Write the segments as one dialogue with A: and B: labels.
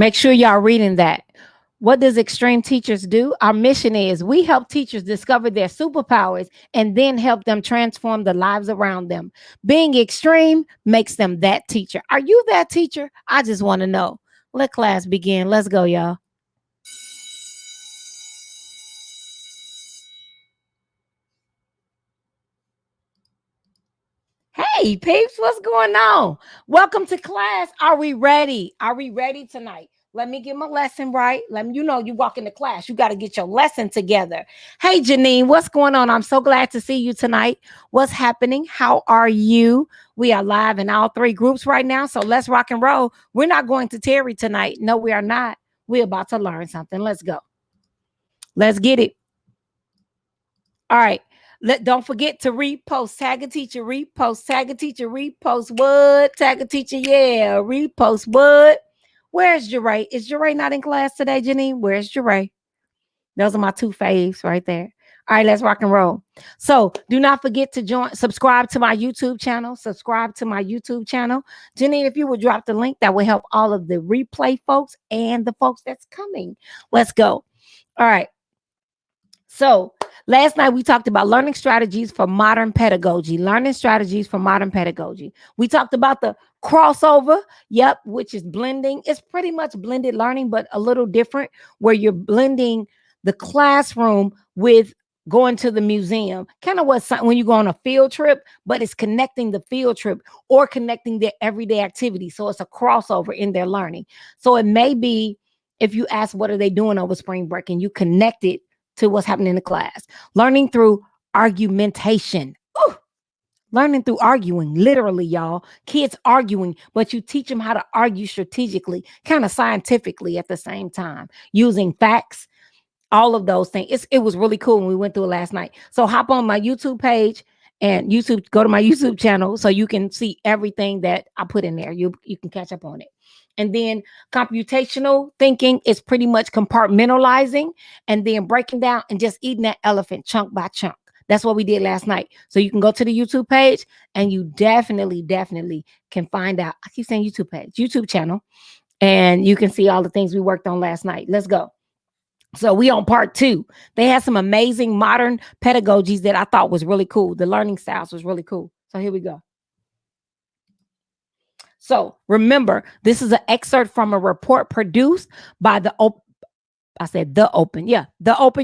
A: Make sure y'all reading that. What does Extreme Teachers do? Our mission is we help teachers discover their superpowers and then help them transform the lives around them. Being extreme makes them that teacher. Are you that teacher? I just want to know. Let class begin. Let's go, y'all. Hey, peeps, what's going on? Welcome to class. Are we ready? Are we ready tonight? Let me get my lesson right. Let me, you walk into class, you got to get your lesson together. Hey, Janine, what's going on? I'm so glad to see you tonight. What's happening? How are you? We are live in all three groups right now, so let's rock and roll. We're not going to Terry tonight. No, we are not. We're about to learn something. Let's go. Let's get it. All right. Don't forget to repost. Tag a teacher, repost. Tag a teacher, repost. What? Tag a teacher, yeah. Repost. What? Where's Jeray? Is Jeray not in class today, Janine? Where's Jeray? Those are my two faves right there. All right, let's rock and roll. So do not forget to subscribe to my YouTube channel. Subscribe to my YouTube channel. Janine, if you would drop the link, that will help all of the replay folks and the folks that's coming. Let's go. All right. So last night we talked about learning strategies for modern pedagogy. Learning strategies for modern pedagogy. We talked about the crossover, which is blending. It's pretty much blended learning, but a little different, where you're blending the classroom with going to the museum. Kind of what's when you go on a field trip, but it's connecting the field trip or connecting their everyday activity. So it's a crossover in their learning. So it may be, if you ask what are they doing over spring break and you connect it to what's happening in the class. Learning through argumentation. Ooh, learning through arguing, literally, y'all. Kids arguing, but you teach them how to argue strategically, kind of scientifically at the same time, using facts, all of those things. It was really cool when we went through it last night. So hop on my YouTube page and go to my YouTube channel so you can see everything that I put in there. You can catch up on it. And then computational thinking is pretty much compartmentalizing and then breaking down and just eating that elephant chunk by chunk. That's what we did last night. So you can go to the YouTube page and you definitely can find out. I keep saying YouTube channel, and you can see all the things we worked on last night. Let's go. So we on part 2. They had some amazing modern pedagogies that I thought was really cool. The learning styles was really cool. So here we go. So remember, this is an excerpt from a report produced by the Open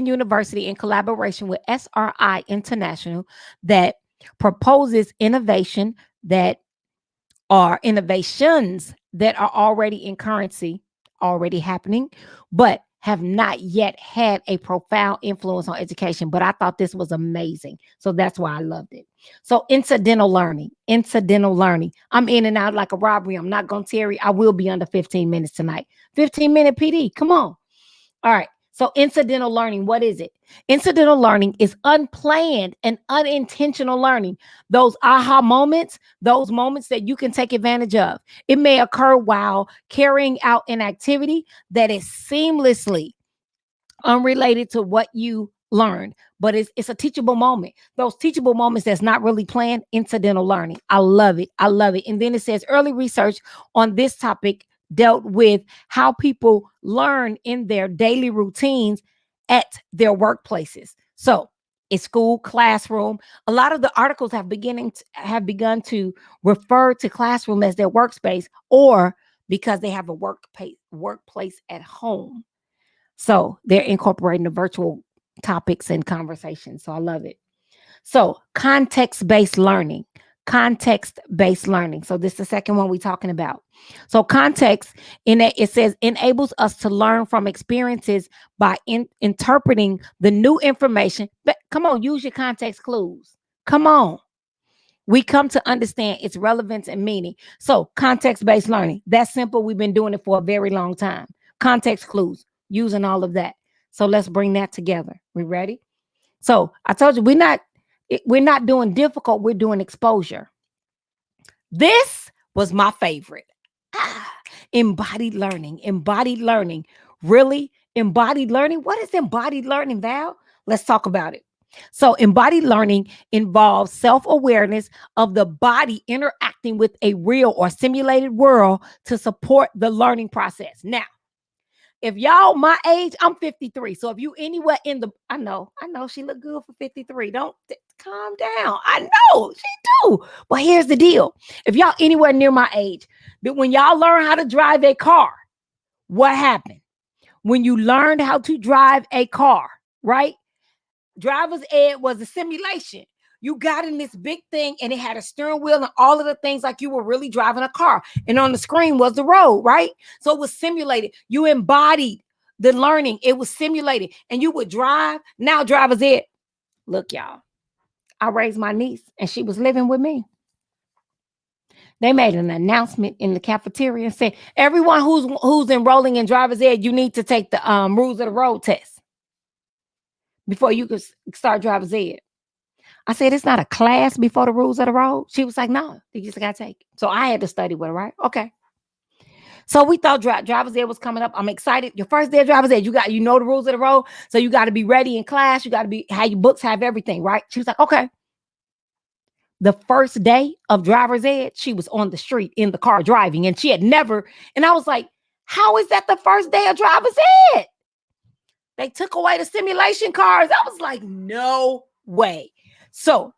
A: University in collaboration with SRI International that proposes innovations that are already in currency, already happening, but have not yet had a profound influence on education. But I thought this was amazing. So that's why I loved it. So incidental learning. I'm in and out like a robbery. I'm not going to tarry. I will be under 15 minutes tonight. 15-minute PD. Come on. All right. So incidental learning, what is it? Incidental learning is unplanned and unintentional learning. Those aha moments, those moments that you can take advantage of. It may occur while carrying out an activity that is seamlessly unrelated to what you learned, but it's a teachable moment. Those teachable moments that's not really planned, incidental learning. I love it. And then it says early research on this topic dealt with how people learn in their daily routines at their workplaces. So it's school, classroom. A lot of the articles have begun to refer to classroom as their workspace, or because they have a workplace at home. So they're incorporating the virtual topics and conversations. So I love it. So context-based learning. So this is the second one we're talking about. So context, it says, enables us to learn from experiences by interpreting the new information. But come on, use your context clues. Come on. We come to understand its relevance and meaning. So context-based learning, that's simple. We've been doing it for a very long time. Context clues, using all of that. So let's bring that together. We ready? So I told you, we're not doing difficult, we're doing exposure. This was my favorite. Embodied learning. Really? Embodied learning? What is embodied learning, Val? Let's talk about it. So embodied learning involves self-awareness of the body interacting with a real or simulated world to support the learning process. Now, If y'all my age, I'm 53. So if you anywhere in the, I know she look good for 53. Don't calm down. I know she do. But here's the deal. If y'all anywhere near my age, that when y'all learn how to drive a car, what happened? When you learned how to drive a car, right? Driver's ed was a simulation. You got in this big thing and it had a steering wheel and all of the things like you were really driving a car. And on the screen was the road, right? So it was simulated. You embodied the learning. It was simulated. And you would drive. Now driver's ed. Look, y'all. I raised my niece and she was living with me. They made an announcement in the cafeteria and said, everyone who's enrolling in driver's ed, you need to take the rules of the road test before you could start driver's ed. I said, it's not a class before the rules of the road. She was like, no, you just got to take it. So I had to study with her, right? Okay. So we thought driver's ed was coming up. I'm excited. Your first day of driver's ed, you know the rules of the road. So you got to be ready in class. You got to have your books, have everything, right? She was like, okay. The first day of driver's ed, she was on the street in the car driving and she had never. And I was like, how is that the first day of driver's ed? They took away the simulation cars. I was like, no way. So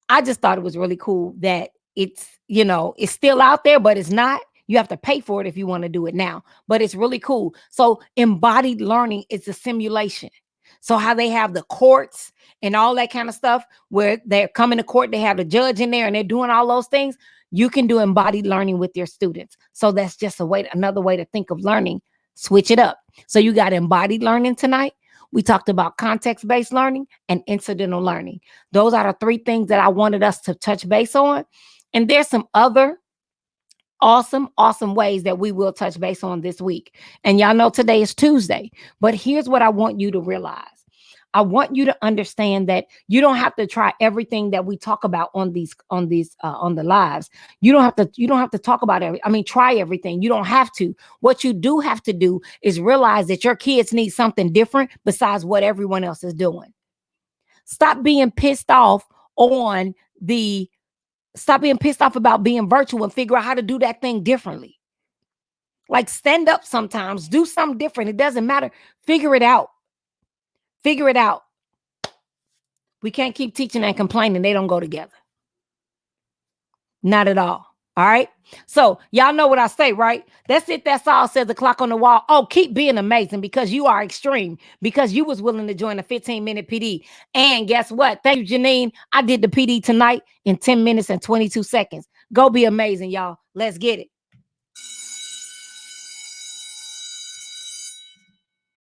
A: I just thought it was really cool that it's, it's still out there, but it's not. You have to pay for it if you want to do it now, but it's really cool. So embodied learning is a simulation. So how they have the courts and all that kind of stuff where they're coming to court, they have the judge in there and they're doing all those things. You can do embodied learning with your students. So that's just another way to think of learning. Switch it up. So you got embodied learning tonight. We talked about context-based learning and incidental learning. Those are the three things that I wanted us to touch base on. And there's some other awesome ways that we will touch base on this week. And y'all know today is Tuesday, but here's what I want you to realize. I want you to understand that you don't have to try everything that we talk about on the lives. You don't have to talk about try everything. You don't have to. What you do have to do is realize that your kids need something different besides what everyone else is doing. Stop being pissed off about being virtual and figure out how to do that thing differently. Like stand up sometimes, do something different. It doesn't matter. Figure it out. We can't keep teaching and complaining. They don't go together. Not at all. All right. So y'all know what I say, right? That's it. That's all, says the clock on the wall. Oh, keep being amazing because you are extreme, because you was willing to join a 15-minute PD. And guess what? Thank you, Janine. I did the PD tonight in 10 minutes and 22 seconds. Go be amazing, y'all. Let's get it.